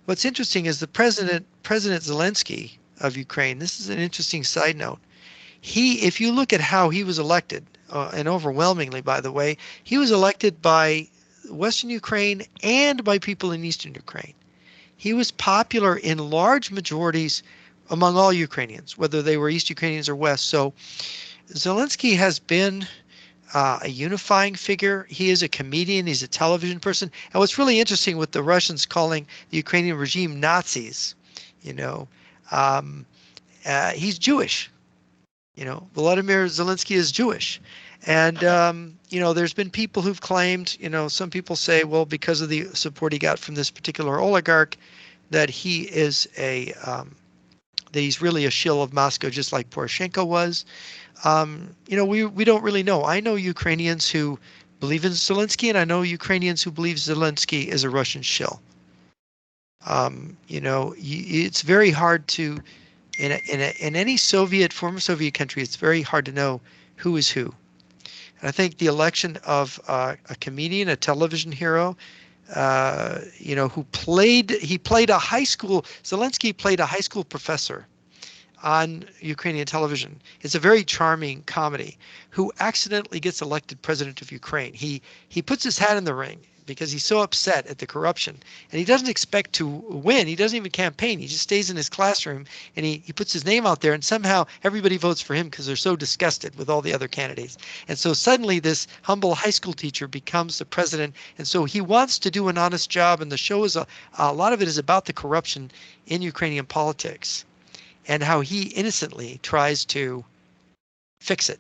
what's interesting is the President Zelensky of Ukraine. This is an interesting side note. If you look at how he was elected, and overwhelmingly, by the way, he was elected by Western Ukraine and by people in Eastern Ukraine. He was popular in large majorities among all Ukrainians, whether they were East Ukrainians or West. So Zelensky has been a unifying figure. He is a comedian. He's a television person. And what's really interesting with the Russians calling the Ukrainian regime Nazis, you know, um, he's Jewish. Volodymyr Zelensky is Jewish. And, there's been people who've claimed, some people say, well, because of the support he got from this particular oligarch, that he is that he's really a shill of Moscow, just like Poroshenko was. We don't really know. I know Ukrainians who believe in Zelensky, and I know Ukrainians who believe Zelensky is a Russian shill. It's very hard to, in any former Soviet country, it's very hard to know who is who. And I think the election of a comedian, a television hero, Zelensky played a high school professor on Ukrainian television. It's a very charming comedy, who accidentally gets elected president of Ukraine. He puts his hat in the ring because he's so upset at the corruption, and he doesn't expect to win. He doesn't even campaign. He just stays in his classroom, and he puts his name out there, and somehow everybody votes for him because they're so disgusted with all the other candidates. And so suddenly this humble high school teacher becomes the president, and so he wants to do an honest job, and the show is a lot of it is about the corruption in Ukrainian politics and how he innocently tries to fix it.